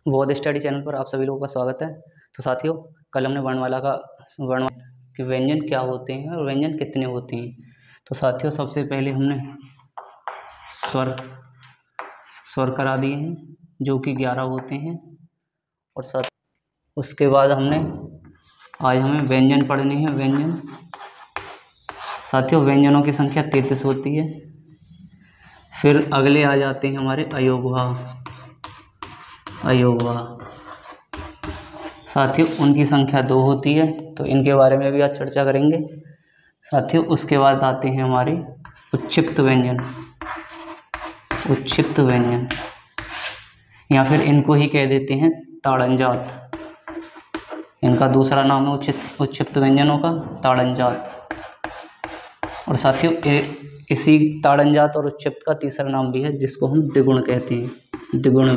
बौद्ध study channel पर आप सभी लोगों का स्वागत है। तो साथियों, कल हमने वर्ण के व्यंजन क्या होते हैं और व्यंजन कितने होते हैं। तो साथियों, सबसे पहले हमने स्वर करा दिए हैं जो कि 11 होते हैं। और साथ उसके बाद आज हमें व्यंजन पढ़ने हैं। व्यंजन साथियों, व्यंजनों की संख्या 33 होती है। फिर अगले आ जाते हैं हमारे अयोगवाह। साथियों, उनकी संख्या 2 होती है, तो इनके बारे में भी आज चर्चा करेंगे। साथियों, उसके बाद आते हैं हमारे उच्छिप्त व्यंजन या फिर इनको ही कह देते हैं ताड़नजात। इनका दूसरा नाम है उच्छिप्त व्यंजनों का ताड़नजात। और साथियों, इसी ताड़नजात और उच्छिप्त का तीसरा नाम भी है जिसको हम द्विगुण कहते हैं। द्विगुण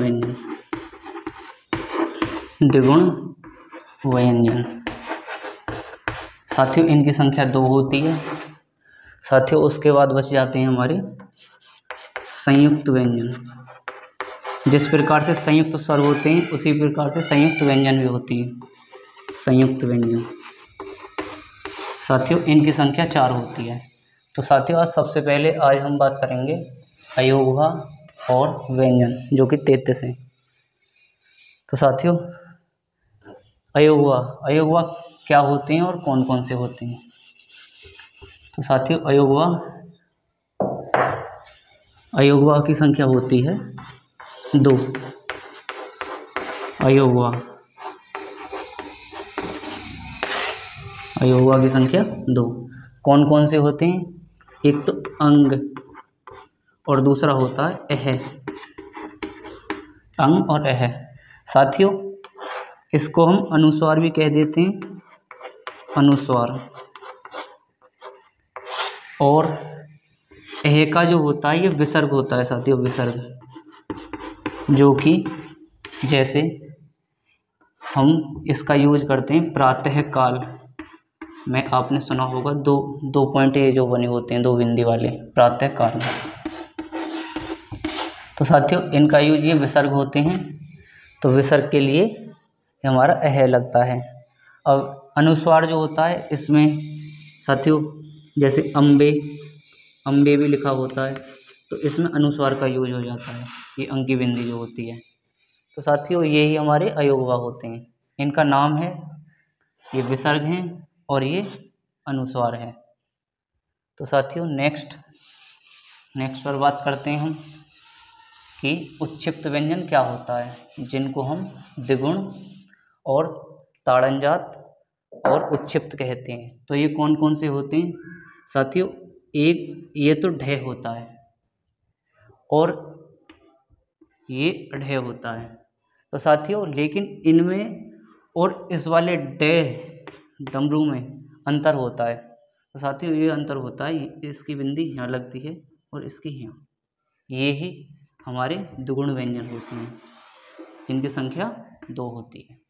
व्यंजन। साथियों, इनकी संख्या 2 होती है। साथियों, उसके बाद बच जाते हैं हमारे संयुक्त व्यंजन। जिस प्रकार से संयुक्त स्वर होते हैं उसी प्रकार से संयुक्त व्यंजन भी होती है। संयुक्त व्यंजन साथियों, इनकी संख्या 4 होती है। तो साथियों, आज हम बात करेंगे अयोगवाह और व्यंजन जो कि 33 हैं। तो साथियों, अयोगवाह क्या होते हैं और कौन कौन से होते हैं। तो साथियों, अयोगवाह की संख्या होती है 2। अयोगवाह की संख्या 2। कौन कौन से होते हैं? एक तो अंग और दूसरा होता है अह। अंग और अह। साथियों, इसको हम अनुस्वार भी कह देते हैं। अनुस्वार। और अह का जो होता है ये विसर्ग होता है। साथियों, विसर्ग जो कि जैसे हम इसका यूज करते हैं प्रातः काल में। आपने सुना होगा दो पॉइंट ये जो बने होते हैं, 2 बिंदी वाले, प्रातः काल। तो साथियों, इनका यूज ये विसर्ग होते हैं, तो विसर्ग के लिए हमारा अह लगता है। अब अनुस्वार जो होता है इसमें साथियों जैसे अम्बे भी लिखा होता है, तो इसमें अनुस्वार का यूज हो जाता है, ये अंकी बिंदी जो होती है। तो साथियों, ये ही हमारे अयोगवाह होते हैं। इनका नाम है, ये विसर्ग हैं और ये अनुस्वार है। तो साथियों, नेक्स्ट पर बात करते हैं हम कि उच्छिप्त व्यंजन क्या होता है, जिनको हम द्विगुण और ताड़नजात और उच्छिप्त कहते हैं। तो ये कौन कौन से होते हैं साथियों? एक ये तो ढ होता है और ये ढ होता है। तो साथियों, लेकिन इनमें और इस वाले डमरू में अंतर होता है। तो साथियों, ये अंतर होता है, इसकी बिंदी यहाँ लगती है और इसकी यहाँ। ये ही हमारे द्विगुण व्यंजन होते हैं, जिनकी संख्या 2 होती है।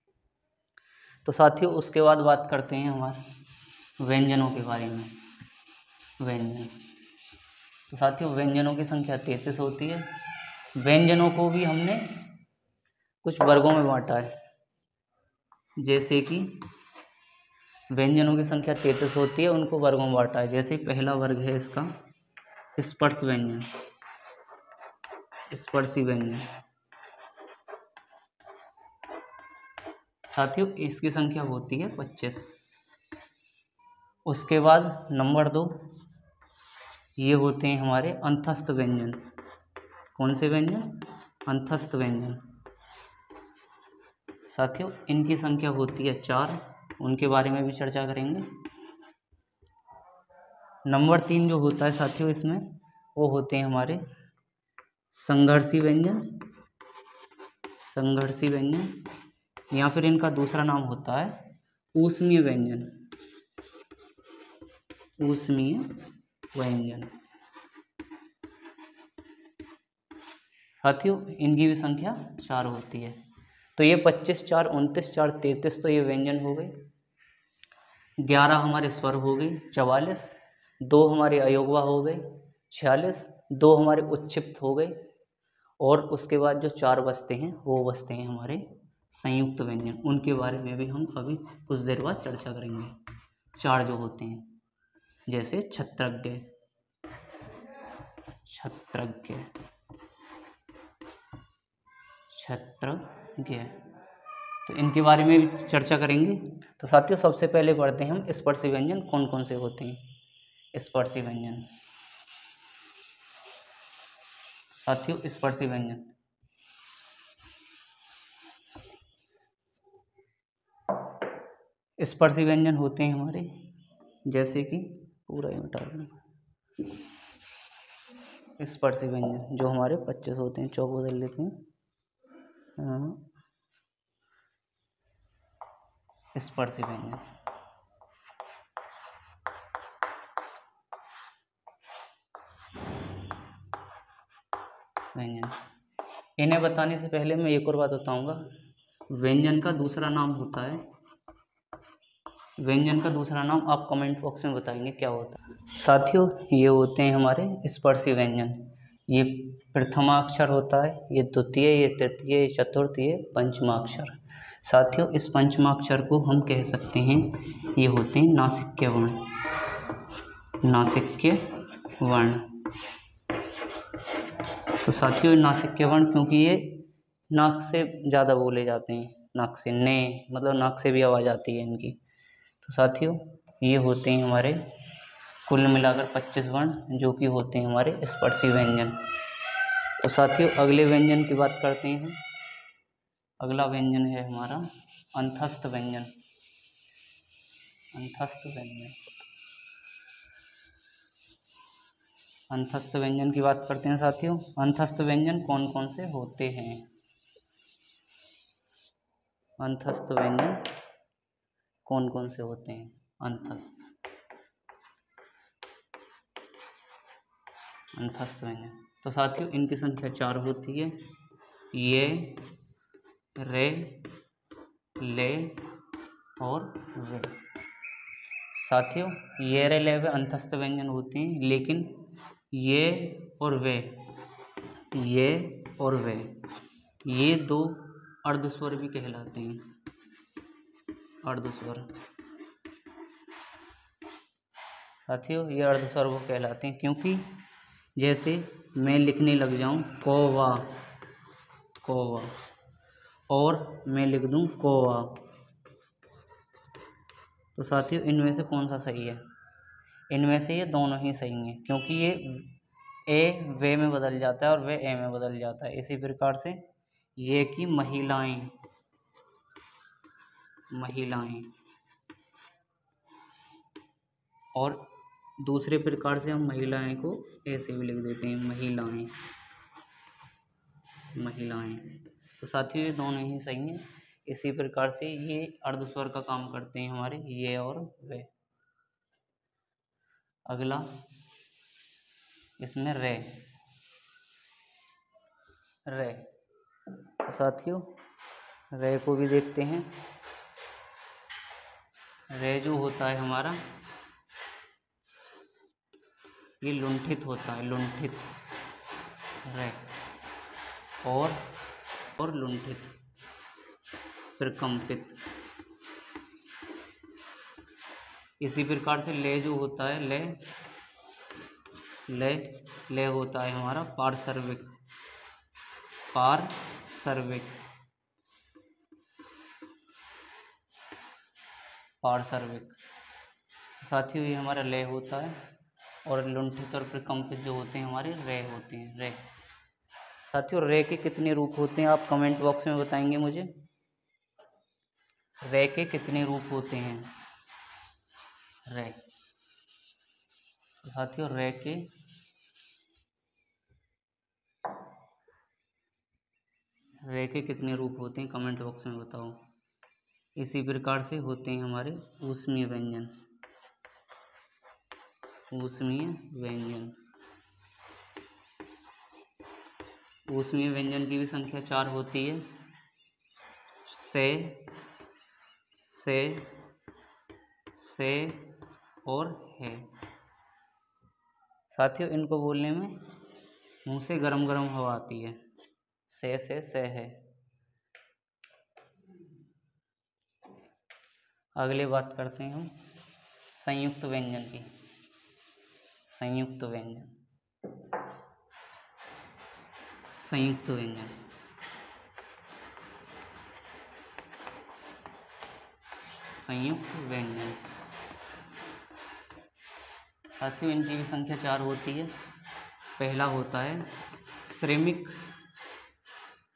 तो साथियों, उसके बाद बात करते हैं हमारे व्यंजनों के बारे में। व्यंजन तो साथियों, व्यंजनों की संख्या 33 होती है। व्यंजनों को भी हमने कुछ वर्गों में बांटा है। जैसे कि व्यंजनों की संख्या 33 होती है, उनको वर्गों में बांटा है। जैसे पहला वर्ग है इसका स्पर्श व्यंजन, स्पर्शी व्यंजन। साथियों, इसकी संख्या होती है 25। उसके बाद नंबर 2 ये होते हैं हमारे अंतस्थ व्यंजन। कौन से व्यंजन? अंतस्थ व्यंजन। साथियों, इनकी संख्या होती है 4। उनके बारे में भी चर्चा करेंगे। नंबर 3 जो होता है साथियों इसमें, वो होते हैं हमारे संघर्षी व्यंजन या फिर इनका दूसरा नाम होता है ऊष्मीय व्यंजन। साथियों, इनकी भी संख्या 4 होती है। तो ये 25, 4, 29, 4, 33 तो ये व्यंजन हो गए। 11 हमारे स्वर हो गए, 44। 2 हमारे अयोगवाह हो गए, 46। 2 हमारे उच्छिप्त हो गए और उसके बाद जो 4 बचते हैं वो बचते हैं हमारे संयुक्त व्यंजन। उनके बारे में भी हम अभी कुछ देर बाद चर्चा करेंगे। 4 जो होते हैं, जैसे छत्रज्ञ, क्षत्रज्ञ, क्षत्रज्ञ, तो इनके बारे में भी चर्चा करेंगे। तो साथियों सबसे पहले पढ़ते हैं हम स्पर्शी व्यंजन कौन कौन से होते हैं। स्पर्शी व्यंजन, साथियों स्पर्शी व्यंजन, स्पर्शी व्यंजन होते हैं हमारे, जैसे कि पूरा ही मिटा दें, स्पर्शी व्यंजन जो हमारे 25 होते हैं, चौक बदल लेते हैं। स्पर्शी व्यंजन, व्यंजन, इन्हें बताने से पहले मैं एक और बात बताऊंगा। व्यंजन का दूसरा नाम होता है, व्यंजन का दूसरा नाम आप कमेंट बॉक्स में बताएंगे क्या होता है। साथियों ये होते हैं हमारे स्पर्शी व्यंजन। ये प्रथमाक्षर होता है, ये द्वितीय, ये तृतीय, ये चतुर्थ, ये पंचमाक्षर। साथियों इस पंचमाक्षर को हम कह सकते हैं, ये होते हैं नासिक्य वर्ण, नासिक्य वर्ण। तो साथियों नासिक्य वर्ण क्योंकि ये नाक से ज़्यादा बोले जाते हैं, नाक से, ने मतलब नाक से भी आवाज़ आती है इनकी। तो साथियों ये होते हैं हमारे कुल मिलाकर 25 वर्ण, जो कि होते हैं हमारे स्पर्शी व्यंजन। तो साथियों अगले व्यंजन की बात करते हैं। अगला व्यंजन है हमारा अंतस्थ व्यंजन, अंतस्थ व्यंजन। अंतस्थ व्यंजन की बात करते हैं साथियों। अंतस्थ व्यंजन कौन कौन से होते हैं। अंतस्थ व्यंजन कौन कौन से होते हैं। अंतस्थ, अंतस्थ व्यंजन, तो साथियों इनकी संख्या 4 होती है। ये, रे, ले और वे। साथियों ये, रे, ले, वे अंतस्थ व्यंजन होते हैं, लेकिन ये और वे, ये और वे, ये 2 अर्धस्वर भी कहलाते हैं, अर्धस्वर। साथियों ये अर्धस्वर वो कहलाते हैं क्योंकि जैसे मैं लिखने लग जाऊं कौवा, कौवा, और मैं लिख दूं कौवा, तो साथियों इनमें से कौन सा सही है। इनमें से ये दोनों ही सही हैं, क्योंकि ये ए वे में बदल जाता है और वे ए में बदल जाता है। इसी प्रकार से ये कि महिलाएं, महिलाएं, और दूसरे प्रकार से हम महिलाएं को ऐसे भी लिख देते हैं महिलाएं, महिलाएं। तो साथियों ये दोनों ही सही हैं। इसी प्रकार से ये अर्धस्वर का काम करते हैं हमारे, ये और वे। अगला इसमें रे, रे, तो साथियों रे को भी देखते हैं। रे जो होता है हमारा, ये लुंठित होता है, लुंठित, रे, और लुंठित, प्रकंपित। इसी प्रकार से ले जो होता है, ले, ले, ले होता है हमारा पार्श्विक, पार्श्विक, पार्श्विक। साथियों ये हमारा ले होता है, और लुंठित और प्रकंपित जो होते हैं हमारे रे होते हैं, रे। साथियों रे के कितने रूप होते हैं, आप कमेंट बॉक्स में बताएंगे मुझे। रे के कितने रूप होते हैं, रे। तो साथियों रे के कितने रूप होते हैं कमेंट बॉक्स में बताओ। इसी प्रकार से होते हैं हमारे ऊष्मीय व्यंजन, ऊष्मीय व्यंजन। ऊष्मीय व्यंजन की भी संख्या 4 होती है। से और है। साथियों इनको बोलने में मुंह से गरम गरम हवा आती है। से है। अगले बात करते हैं हम संयुक्त व्यंजन की। संयुक्त व्यंजन, संयुक्त व्यंजन, संयुक्त व्यंजन। साथियों इनकी भी संख्या 4 होती है। पहला होता है श्रमिक,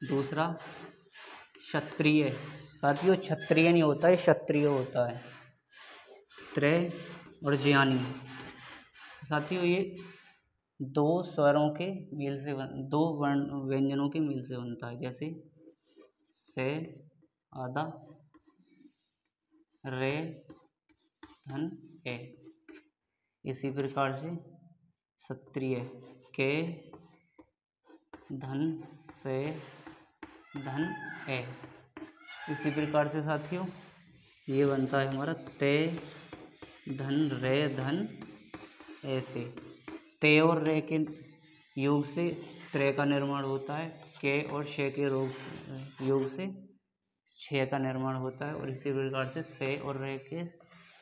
दूसरा क्षत्रिय। साथियों क्षत्रिय नहीं होता है, क्षत्रिय होता है। त्रय और ज्ञानी। साथियों ये दो स्वरों के मेल से दो वर्ण व्यंजनों के मेल से बनता है, जैसे से आधा, रे धन ए। इसी प्रकार से क्षत्रिय के धन से धन ए। इसी प्रकार से साथियों ये बनता है हमारा ते धन रे धन ऐसे। ते और रे के योग से त्रय का निर्माण होता है, के और शे के योग से छः का निर्माण होता है, और इसी प्रकार से और रे के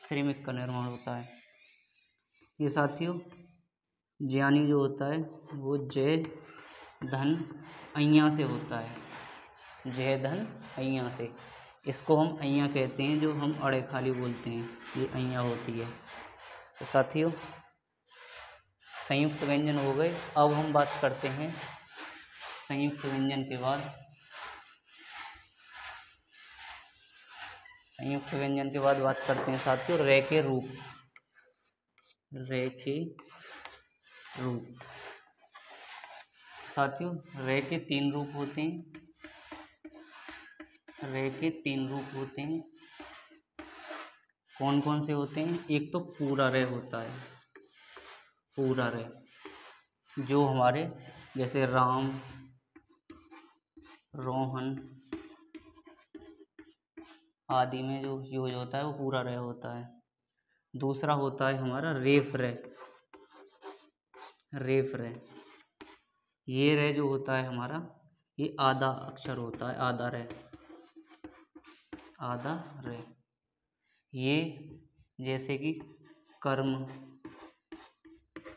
श्रमिक का निर्माण होता है। ये साथियों ज्ञानी जो होता है वो जय धन अय्या से होता है। जय धन अय्या से, इसको हम अय्या कहते हैं, जो हम अड़े खाली बोलते हैं, ये अय्या होती है। तो साथियों संयुक्त व्यंजन हो गए। अब हम बात करते हैं संयुक्त व्यंजन के बाद, संयुक्त व्यंजन के बाद बात करते हैं साथियों रे के रूप। रे के रूप। साथियों रे के 3 रूप होते हैं। रे के 3 रूप होते हैं। कौन कौन से होते हैं? एक तो पूरा रे होता है। पूरा रे जो हमारे जैसे राम, रोहन आदि में जो यूज होता है वो पूरा रे होता है। दूसरा होता है हमारा रेफ रे। रेफ रे, ये रे जो होता है हमारा ये आधा अक्षर होता है, आधा रे, आधा रे। ये जैसे कि कर्म,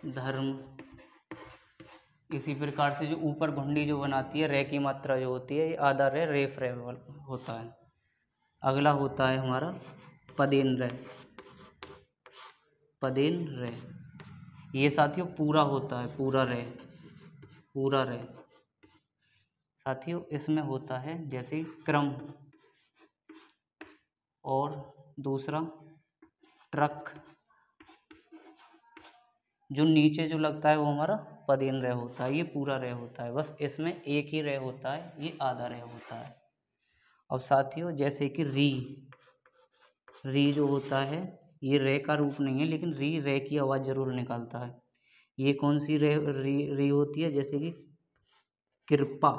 धर्म, इसी प्रकार से जो ऊपर घुंडी जो बनाती है रे की मात्रा जो होती है ये आधा रे रेफ रे होता है। अगला होता है हमारा पदेन रे। पदेन रे ये साथियों पूरा होता है, पूरा रे, पूरा रे। साथियों इसमें होता है जैसे क्रम, और दूसरा ट्रक। जो नीचे जो लगता है वो हमारा पदेन रे होता है, ये पूरा रे होता है। बस इसमें एक ही रे होता है, ये आधा रे होता है। अब साथियों जैसे कि री, री जो होता है ये रे का रूप नहीं है, लेकिन री रे की आवाज़ जरूर निकालता है। ये कौन सी री होती है? जैसे कि कृपा,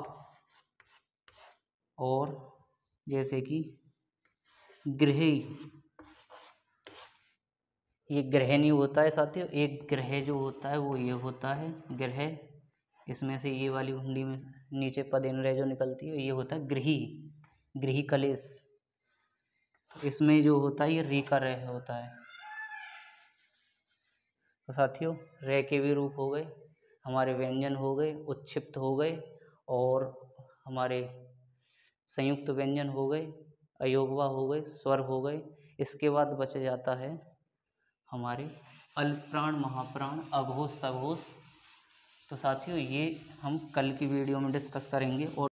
और जैसे कि गृह। ये ग्रह नहीं होता है साथियों, एक ग्रह जो होता है वो ये होता है ग्रह। इसमें से ये वाली हुंडी में नीचे पदेन रे जो निकलती है ये होता है गृही, गृही कलेश। तो इसमें जो होता है ये री का रे होता है। तो साथियों रे के भी रूप हो गए, हमारे व्यंजन हो गए, उत्क्षिप्त हो गए, और हमारे संयुक्त व्यंजन हो गए, अयोगवा हो गए, स्वर हो गए। इसके बाद बच जाता है हमारे अल्पप्राण, महाप्राण, अघोष, सघोष। तो साथियों ये हम कल की वीडियो में डिस्कस करेंगे। और